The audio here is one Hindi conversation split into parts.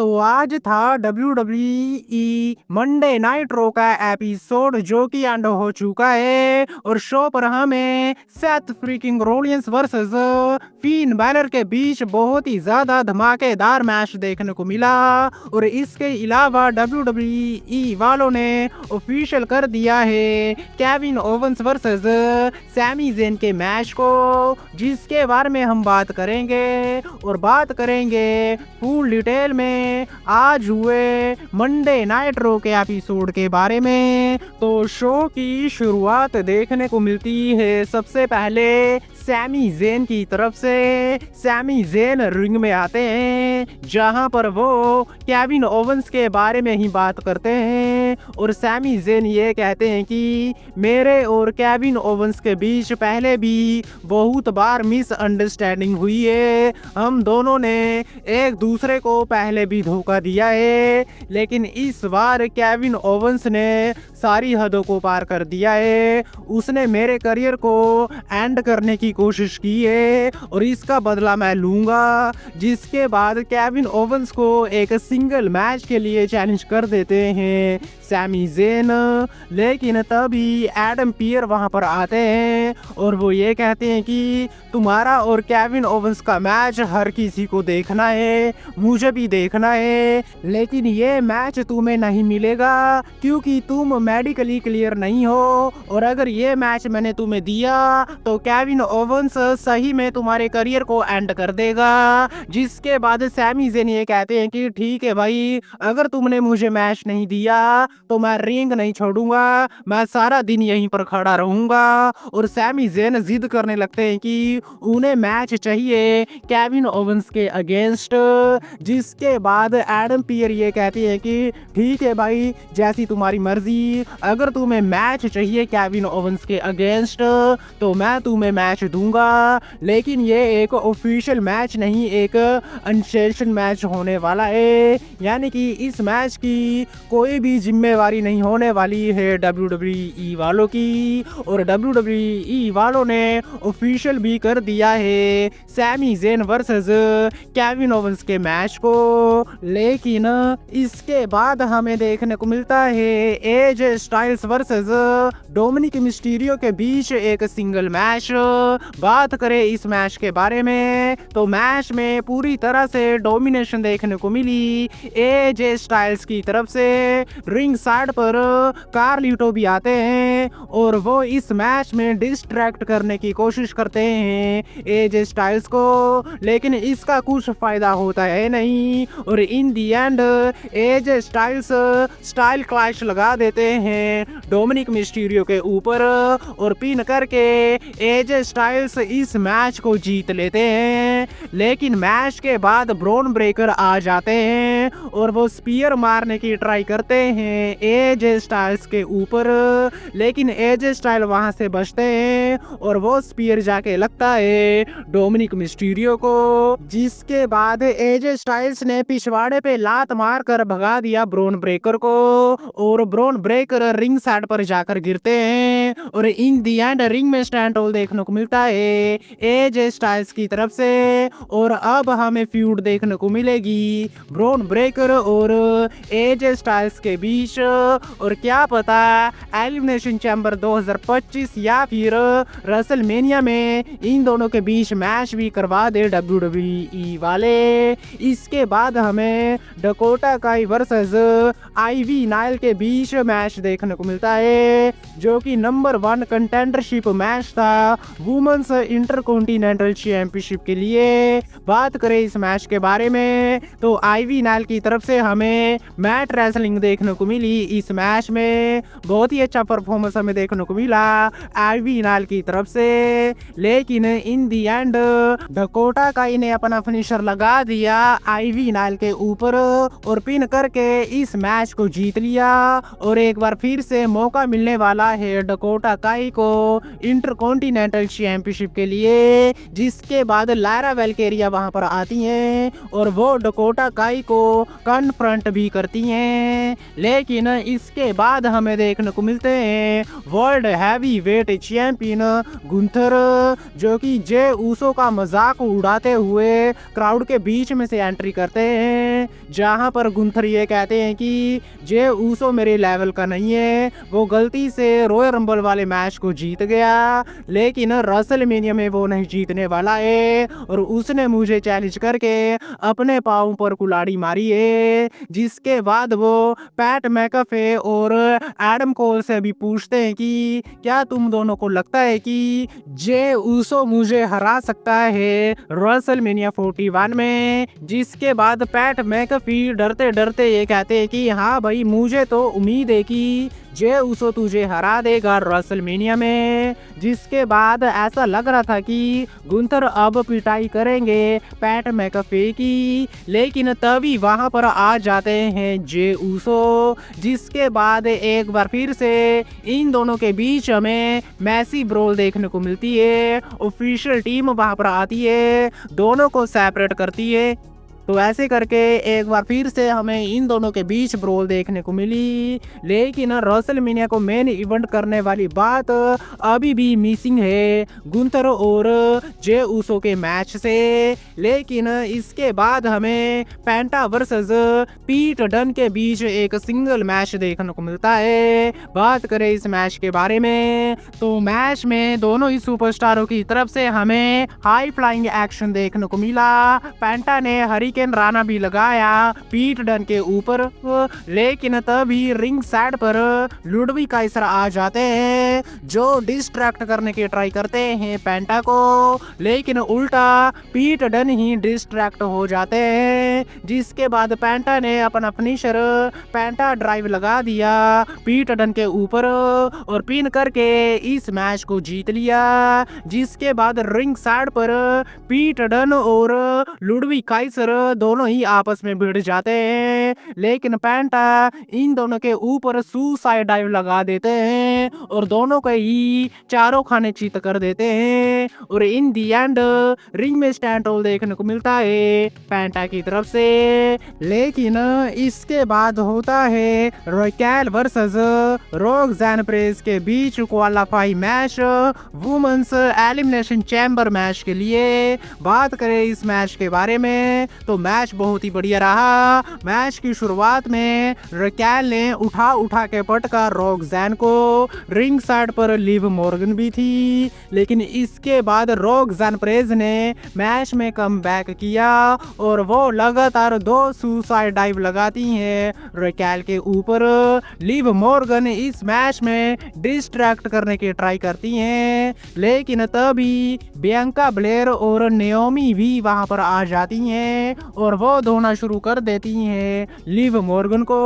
तो आज था WWE मंडे नाइट रो का एपिसोड जो कि एंड हो चुका है और शो पर हमें Seth freaking Rollins versus Finn Balor के बीच बहुत ही ज्यादा धमाकेदार मैच देखने को मिला। और इसके अलावा WWE वालों ने ऑफिशियल कर दिया है Kevin Owens versus Sami Zayn के मैच को, जिसके बारे में हम बात करेंगे और बात करेंगे फुल डिटेल में आज हुए मंडे नाइट रो के एपिसोड के बारे में। तो शो की शुरुआत देखने को मिलती है सबसे पहले सैमी ज़ेन की तरफ से। सैमी ज़ेन रिंग में आते हैं जहां पर वो केविन ओवेंस के बारे में ही बात करते हैं और सैमी ज़ेन ये कहते हैं कि मेरे और केविन ओवेंस के बीच पहले भी बहुत बार मिसअंडरस्टैंडिंग हुई है। हम दोनों ने एक दूसरे को पहले भी धोखा दिया है, लेकिन इस बार केविन ओवेंस ने सारी हदों को पार कर दिया है। उसने मेरे करियर को एंड करने की कोशिश की है और इसका बदला मैं लूंगा। जिसके बाद केविन ओवेंस को एक सिंगल मैच के लिए चैलेंज कर देते हैं सैमी ज़ेन, लेकिन तभी एडम पियर वहां पर आते हैं और वो ये कहते हैं कि तुम्हारा और केविन ओवेंस का मैच हर किसी को देखना है, मुझे भी देखना है, लेकिन ये मैच तुम्हें नहीं मिलेगा क्योंकि तुम मेडिकली क्लियर नहीं हो और अगर ये मैच मैंने तुम्हें दिया तो केविन ओवेंस सही में तुम्हारे करियर को एंड कर देगा। जिसके बाद सैमी ज़ेन ये कहते हैं कि ठीक है भाई, अगर तुमने मुझे मैच नहीं दिया तो मैं रिंग नहीं छोड़ूंगा, मैं सारा दिन यहीं पर खड़ा रहूंगा। और सैमी ज़ेन जिद करने लगते हैं कि उन्हें मैच चाहिए केविन ओवेंस के अगेंस्ट। जिसके बाद एडम पियर ये कहते हैं कि ठीक है भाई, जैसी तुम्हारी मर्जी, अगर तुम्हें मैच चाहिए केविन ओवेंस के अगेंस्ट तो मैं तुम्हें मैच दूंगा, लेकिन ये एक ऑफिशियल मैच नहीं, एक अनसेशन मैच होने वाला है, यानी कि इस मैच की कोई भी जिम्मेवारी नहीं होने वाली है WWE वालों की। और WWE वालों ने ऑफिशियल भी कर दिया है Sami Zayn versus Kevin Owens के मैच को। लेकिन इसके बाद हमें देखने को मिलता है AJ Styles versus Dominik Mysterio के बीच एक सिंगल मैच। बात करें इस मैच के बारे में तो मैच में पूरी तरह से डोमिनेशन देखने को मिली एजे स्टाइल्स की तरफ से। रिंग साइड पर कार्लिटो भी आते हैं और वो इस मैच में डिस्ट्रैक्ट करने की कोशिश करते हैं एजे स्टाइल्स को, लेकिन इसका कुछ फायदा होता है नहीं और in the end AJ Styles Styles Clash लगा देते हैं डोमिनिक मिस्टीरियो के ऊपर और पिन करके एजे स्टाइल्स इस मैच को जीत लेते हैं। लेकिन मैच के बाद ब्रॉन ब्रेकर आ जाते हैं और वो स्पीयर मारने की ट्राई करते हैं एजे स्टाइल्स के ऊपर, लेकिन एजे स्टाइल वहां से बचते हैं और वो स्पीयर जाके लगता है डोमिनिक मिस्टीरियो को। जिसके बाद एजे स्टाइल्स ने पिछवाड़े पे लात मार कर भगा दिया ब्रॉन ब्रेकर को और ब्रॉन ब्रेकर रिंग साइड पर जाकर गिरते हैं और इन दी एंड रिंग में स्टैंड होल देखने को मिलता है एजे स्टाइल्स की तरफ से। और अब हमें फ्यूड देखने को मिलेगी ब्रॉन ब्रेकर और एजे स्टाइल्स के बीच, और क्या पता एलिमिनेशन चैम्बर 2025 या फिर रेसलमेनिया में इन दोनों के बीच मैच भी करवा दे WWE वाले। इसके बाद हमें डकोटा काई वर्सेस आईवी नाइल के बीच मैच देखने को मिलता है जो कि नंबर 1 कंटेंडरशिप मैच था वुमेन्स इंटरकॉन्टिनेंटल चैंपियनशिप के लिए। बात करें इस मैच के बारे में तो आईवी नाइल की तरफ से हमें मैट रेसलिंग देखने को मिली। इस मैच में बहुत ही अच्छा परफॉर्मेंस हमें देखने को मिला आईवी नाइल की तरफ से, लेकिन इन दी एंड डकोटा काई ने अपना फिनिशर लगा दिया आईवी नाइल के ऊपर और पिन करके इस मैच को जीत लिया। और एक बार फिर से मौका मिलने वाला है डकोटा डकोटा काई को इंटरकॉन्टिनेंटल चैंपियनशिप के लिए, जिसके बाद लायरा वेल्केरिया वहां पर आती हैं और वो डकोटा काई को कन्फ्रंट भी करती हैं। लेकिन इसके बाद हमें देखने को मिलते हैं world heavy weight champion Gunther, जो कि जे ऊसो का मजाक उड़ाते हुए क्राउड के बीच में से एंट्री करते हैं, जहां पर गुंथर ये कहते हैं कि जे ऊसो मेरे लेवल का नहीं है, वो गलती से रॉयल रंबल वाले मैच को जीत गया, लेकिन रसलमेनिया में वो नहीं जीतने वाला है और उसने मुझे चैलेंज करके अपने पाँव पर कुल्हाड़ी मारी है। जिसके बाद वो पैट मैकफे और एडम कोल से भी पूछते हैं कि क्या तुम दोनों को लगता है कि जे ऊसो मुझे हरा सकता है रसलमेनिया 41 में। जिसके बाद पैट मैकफी डरते डरते ये कहते हैं कि हाँ भाई, मुझे तो उम्मीद है कि जे ऊसो तुझे हरा देगा रसलमेनिया में। जिसके बाद ऐसा लग रहा था कि गुंथर अब पिटाई करेंगे पैट मैकफे की, लेकिन तभी वहां पर आ जाते हैं जे ऊसो। जिसके बाद एक बार फिर से इन दोनों के बीच हमें मैसी ब्रोल देखने को मिलती है। ऑफिशियल टीम वहां पर आती है, दोनों को सेपरेट करती है। तो ऐसे करके एक बार फिर से हमें इन दोनों के बीच ब्रोल देखने को मिली, लेकिन रसलमेनिया को मेन इवेंट करने वाली बात अभी भी मिसिंग है गुंथर और जे ऊसो के मैच से। लेकिन इसके बाद हमें पेंटा वर्सेस पीट डन के बीच एक सिंगल मैच देखने को मिलता है। बात करें इस मैच के बारे में, तो मैच में दोनों ही सुपरस्टारों की तरफ से हमें हाई फ्लाइंग एक्शन देखने को मिला। पेंटा ने हरिकेन राना भी लगाया पीट डन के ऊपर, लेकिन तभी रिंग साइड पर लुडवी काइसर आ जाते हैं, जो डिस्ट्रैक्ट करने की ट्राई करते हैं पेंटा को, लेकिन उल्टा पीट डन ही डिस्ट्रैक्ट हो जाते हैं। जिसके बाद पेंटा ने अपना फिनिशर पेंटा ड्राइव लगा दिया पीट डन के ऊपर और पिन करके इस मैच को जीत लिया। जिसके बाद रिंग साइड पर पीट डन और लुडवी काइसर दोनों ही आपस में भिड़ जाते हैं, लेकिन पेंटा इन दोनों के ऊपर सुसाइड डाइव लगा देते हैं और दोनों को ही चारों खाने चित कर देते हैं। और इन दी एंड रिंग में स्टैंड होल देखने को मिलता है पेंटा की तरफ से। लेकिन इसके बाद होता है रॉयकेल वर्सेस रोक्साना पेरेज के बीच qualify match women's Elimination Chamber match के लिए। बात करें इस मैच के बारे में, तो मैच बहुत ही बढ़िया रहा। मैच की शुरुआत में रॉयकेल ने उठा के पटका रोक्साना को, रिंग साइड पर लिव मॉर्गन भी थी, लेकिन इसके बाद रोक्साना पेरेज ने मैच में कमबैक किया और वो लगातार 2 सुसाइड डाइव लगाती हैं रॉयकेल के ऊपर। लिव मॉर्गन इस मैच में डिस्ट्रैक्ट करने की ट्राई करती हैं, लेकिन तभी बियांका ब्लेयर और नेओमी भी वहां पर आ जाती हैं और वो धोना शुरू कर देती हैं लिव मॉर्गन को।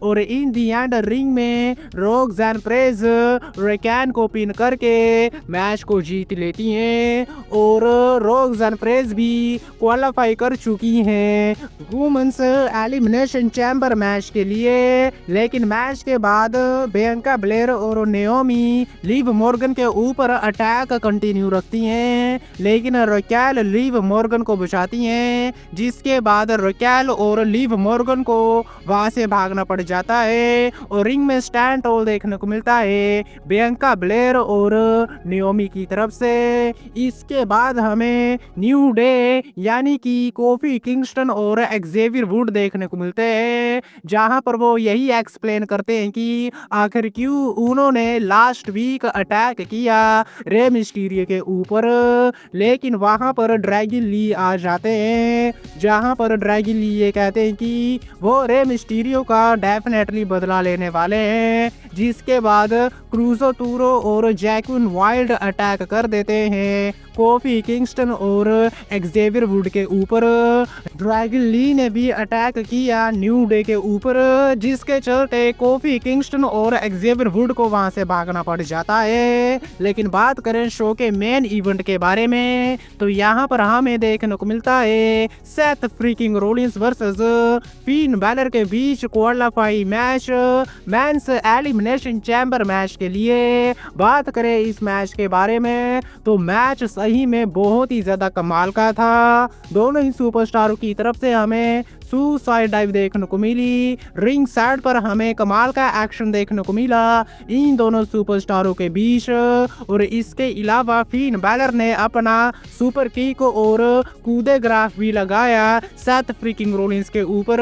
और इन दी एंड रिंग में रोक्साना पेरेज रॉयकेल को पिन करके मैच को जीत लेती हैं और रोक्साना पेरेज भी क्वालिफाई कर चुकी हैं वुमेन्स एलिमिनेशन चैम्बर मैच के लिए। लेकिन मैच के बाद बियांका ब्लेयर और नेओमी लिव मॉर्गन के ऊपर अटैक कंटिन्यू रखती हैं, लेकिन रॉयकेल लिव मॉर्गन को बचाती हैं। जिसके बाद रॉयकेल और लिव मॉर्गन को वहां से भागना पड़ जाता है और रिंग में स्टैंड होल देखने को मिलता है बियांका ब्लेयर और नेओमी की तरफ से। इसके बाद हमें न्यू डे यानी कि कोफी किंगस्टन और एक्जेवियर वुड देखने को मिलते हैं, जहां पर वो यही एक्सप्लेन करते हैं कि आखिर क्यों उन्होंने लास्ट वीक अटैक किया रे मिस्टीरियो के ऊपर। लेकिन वहां पर ड्रैगन ली आ जाते हैं, जहां पर ड्रैगन ली ये कहते हैं कि वो रे मिस्टीरियो का डेफिनेटली बदला लेने वाले हैं। जिसके बाद क्रूजो टूरो और जैक्विन वाइल्ड अटैक कर देते हैं कोफी किंगस्टन और एक्जेवियर वुड के ऊपर। ड्रैगन ली ने भी अटैक किया न्यू डे के ऊपर, जिसके चलते कोफी किंगस्टन और एक्जेवियर वुड को वहां से भागना पड़ जाता है। लेकिन बात करें शो के मेन इवेंट के बारे में, तो यहाँ पर हमें देखने को मिलता है Seth freaking Rollins versus Finn Balor के बीच qualify match, men's Elimination Chamber match के लिए। बात करें इस मैच के बारे में, तो मैच सही में बहुत ही ज्यादा कमाल का था। दोनों ही सुपरस्टारों की तरफ से हमें सुसाइड डाइव देखने को मिली, रिंग साइड पर हमें कमाल का एक्शन देखने को मिला इन दोनों सुपरस्टारों के बीच। और इसके अलावा फिन बैलर ने अपना सुपर किक और कूदे ग्राफ भी लगाया सेथ फ्रीकिंग रोलिंस के ऊपर,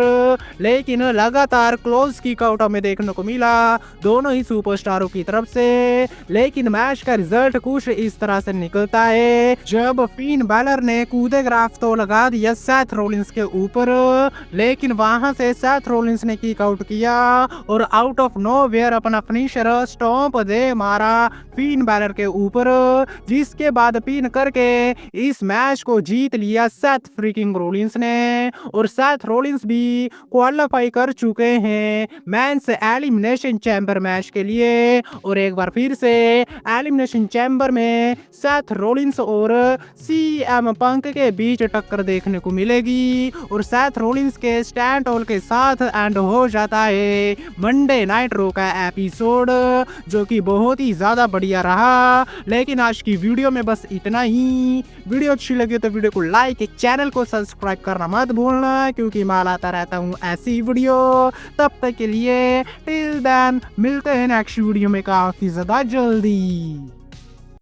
लेकिन लगातार क्लोज किक आउट हमें देखने को मिला दोनों ही सुपरस्टारों की तरफ से। लेकिन मैच का रिजल्ट कुछ इस तरह से निकलता है, जब फिन बैलर ने कूदे ग्राफ तो लगा दिया सेथ रोलिंस के ऊपर, लेकिन वहां से सेथ रोलिंस ने किक आउट किया और आउट ऑफ नोवेयर अपना फिनिशर स्टॉम्प दे मारा फिन बैलर के ऊपर, जिसके बाद पिन करके इस मैच को जीत लिया सेथ फ्रीकिंग रोलिंस ने। और सेथ रोलिंस भी क्वालिफाई कर चुके हैं मेंस एलिमिनेशन चैम्बर मैच के लिए। और एक बार फिर से एलिमिनेशन चैम्बर में सेथ रोलिंस और सीएम पंक के बीच टक्कर देखने को मिलेगी, और सेथ रोलिंस के स्टैंड ऑल के साथ एंड हो जाता है मंडे नाइट रो का एपिसोड, जो कि बहुत ही ज्यादा बढ़िया रहा। लेकिन आज की वीडियो में बस इतना ही। वीडियो अच्छी लगी तो वीडियो को लाइक, चैनल को सब्सक्राइब करना मत भूलना, क्योंकि मैं लाता रहता हूँ ऐसी वीडियो। तब तक के लिए टिल देन मिलते हैं नेक्स्ट वीडियो में काफी ज्यादा जल्दी।